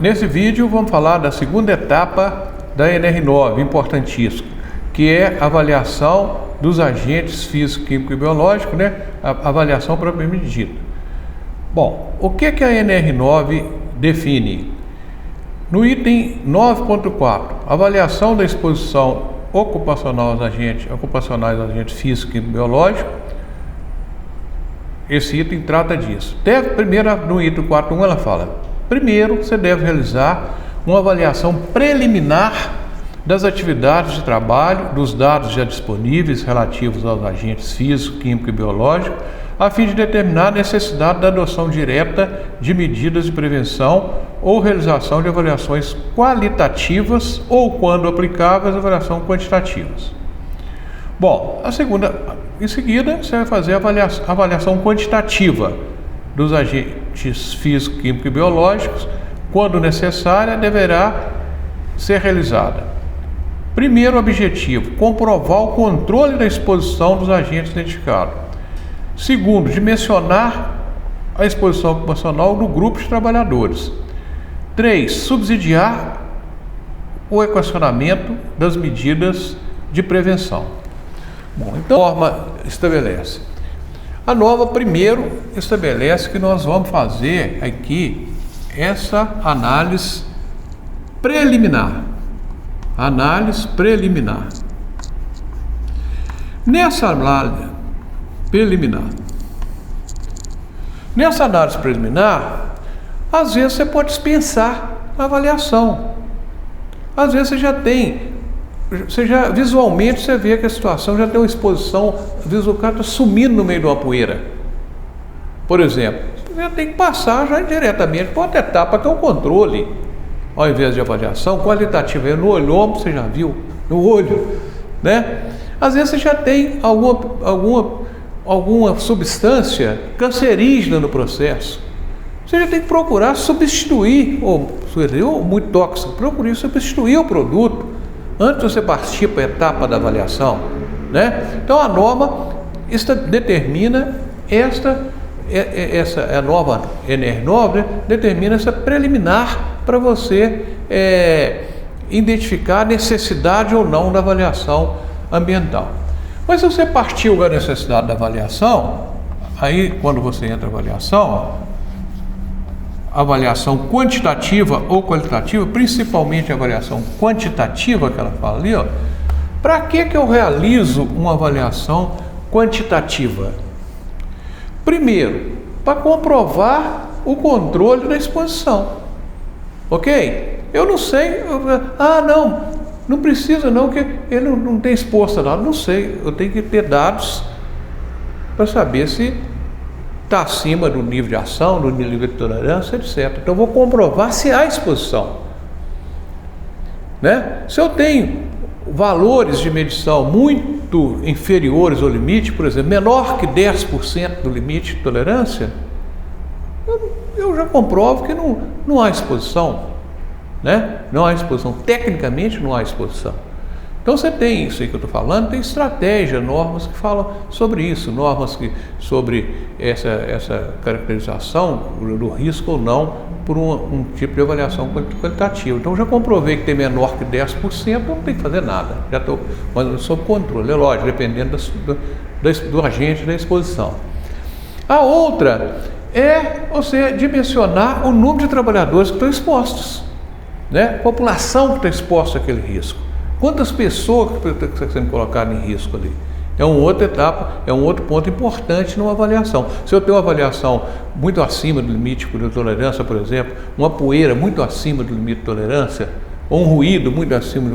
Nesse vídeo vamos falar da segunda etapa da NR9, importantíssimo, que é a avaliação dos agentes físico, químico e biológico, né? A avaliação propriamente dita. Bom, o que a NR9 define? No item 9.4, avaliação da exposição ocupacional aos agentes físicos e biológicos. Esse item trata disso. Primeiro, no item 4.1, ela fala: primeiro, você deve realizar uma avaliação preliminar das atividades de trabalho, dos dados já disponíveis relativos aos agentes físicos, químicos e biológicos, a fim de determinar a necessidade da adoção direta de medidas de prevenção ou realização de avaliações qualitativas ou, quando aplicáveis, avaliações quantitativas. Bom, em seguida, você vai fazer a avaliação quantitativa dos agentes físicos, químicos e biológicos. Quando necessária, deverá ser realizada. Primeiro objetivo: comprovar o controle da exposição dos agentes identificados. Segundo, dimensionar a exposição ocupacional do grupo de trabalhadores. 3. Subsidiar o equacionamento das medidas de prevenção. Bom, então a norma estabelece. A norma primeiro estabelece que nós vamos fazer aqui essa análise preliminar. Análise preliminar. Nessa análise preliminar, às vezes você pode dispensar a avaliação. Às vezes visualmente você vê que a situação já tem uma exposição, o cara está sumindo no meio de uma poeira. Por exemplo, você tem que passar já diretamente para outra etapa, que é o controle, ao invés de avaliação qualitativa. No olhômetro, você já viu, no olho, né? Às vezes você já tem alguma substância cancerígena no processo. Você já tem que procurar substituir, ou muito tóxico, procurar substituir o produto antes de você partir para a etapa da avaliação, né? Então a norma determina a nova NR9, né, determina essa preliminar para você identificar a necessidade ou não da avaliação ambiental. Mas se você partiu da necessidade da avaliação, aí quando você entra na avaliação quantitativa ou qualitativa, principalmente a avaliação quantitativa que ela fala ali, para que eu realizo uma avaliação quantitativa? Primeiro, para comprovar o controle da exposição, ok? Eu não sei, não precisa não, que ele não tem exposto a nada. Não sei, eu tenho que ter dados para saber se está acima do nível de ação, do nível de tolerância, etc. Então eu vou comprovar se há exposição, né? Se eu tenho valores de medição muito inferiores ao limite, por exemplo, menor que 10% do limite de tolerância, eu já comprovo que não há exposição, né? Não há exposição, tecnicamente não há exposição. Então você tem isso aí que eu estou falando, tem estratégia, normas que falam sobre isso, sobre essa caracterização do risco ou não por um tipo de avaliação qualitativa. Então eu já comprovei que tem menor que 10%, eu não tenho que fazer nada, já estou sob controle, é lógico, dependendo do agente da exposição. A outra é você dimensionar o número de trabalhadores que estão expostos, né? População que está exposta àquele risco. Quantas pessoas que estão sendo colocadas em risco ali? É uma outra etapa, é um outro ponto importante numa avaliação. Se eu tenho uma avaliação muito acima do limite de tolerância, por exemplo, uma poeira muito acima do limite de tolerância, ou um ruído muito acima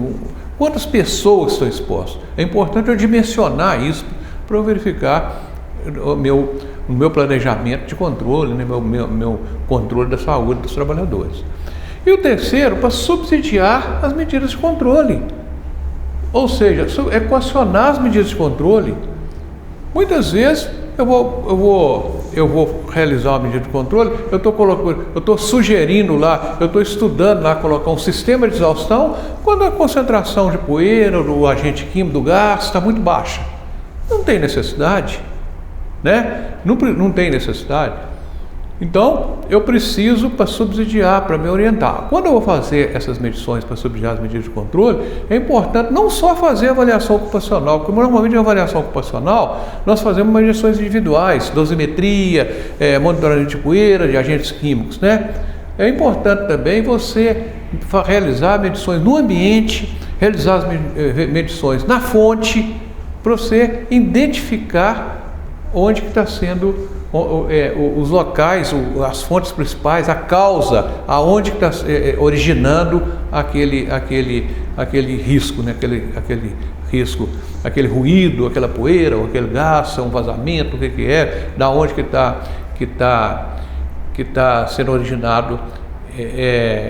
quantas pessoas estão expostas? É importante eu dimensionar isso para eu verificar o meu planejamento de controle, né? meu controle da saúde dos trabalhadores. E o terceiro, para subsidiar as medidas de controle. Ou seja, equacionar as medidas de controle. Muitas vezes eu vou realizar uma medida de controle, eu estou sugerindo lá, eu estou estudando lá, colocar um sistema de exaustão, quando a concentração de poeira, do agente químico, do gás, está muito baixa. Não tem necessidade, né? Não tem necessidade. Então, eu preciso para subsidiar, para me orientar. Quando eu vou fazer essas medições para subsidiar as medidas de controle, é importante não só fazer avaliação ocupacional, porque normalmente na avaliação ocupacional nós fazemos medições individuais, dosimetria, monitoramento de poeira, de agentes químicos, né? É importante também você realizar medições no ambiente, realizar as medições na fonte, para você identificar onde que está sendo os locais, as fontes principais, a causa, aonde que está originando aquele risco, né? aquele risco, aquele ruído, aquela poeira, ou aquele gás, um vazamento, o que é, da onde que está sendo originado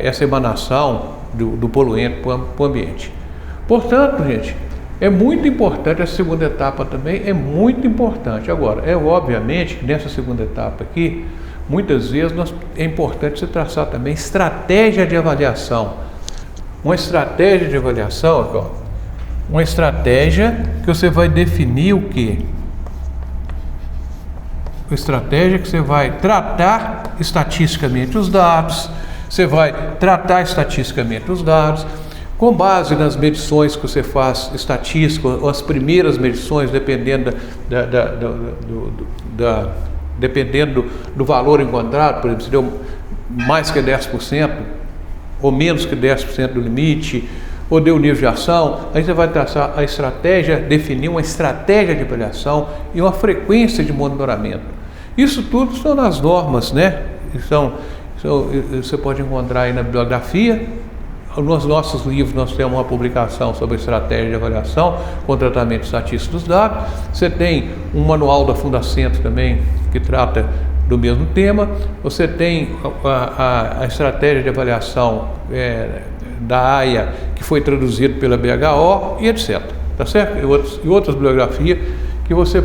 essa emanação do poluente para o ambiente. Portanto, gente, é muito importante, essa segunda etapa também é muito importante. Agora, obviamente que nessa segunda etapa aqui, muitas vezes é importante você traçar também estratégia de avaliação. Uma estratégia de avaliação, aqui, ó, uma estratégia que você vai definir o quê? Uma estratégia que você vai tratar estatisticamente os dados, você vai tratar estatisticamente os dados, com base nas medições que você faz estatística, ou as primeiras medições, dependendo dependendo do valor encontrado, por exemplo, se deu mais que 10%, ou menos que 10% do limite, ou deu nível de ação, aí você vai traçar a estratégia, definir uma estratégia de avaliação e uma frequência de monitoramento. Isso tudo estão nas normas, né? Você pode encontrar aí na bibliografia. Nos nossos livros nós temos uma publicação sobre estratégia de avaliação com tratamento estatístico dos dados. Você tem um manual da Fundacentro também que trata do mesmo tema. Você tem a estratégia de avaliação da AIA, que foi traduzido pela BHO e etc. Tá certo? E outras bibliografias que vocês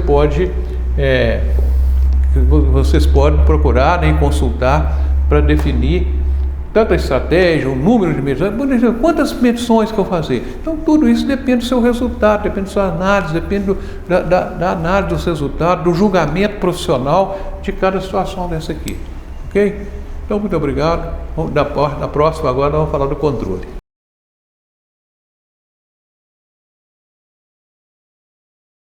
podem procurar, né, e consultar para definir tanto a estratégia, o número de medições, quantas medições que eu fazer. Então, tudo isso depende do seu resultado, depende da sua análise, depende da análise dos resultados, do julgamento profissional de cada situação dessa aqui. Ok? Então, muito obrigado. Na próxima, agora, nós vamos falar do controle.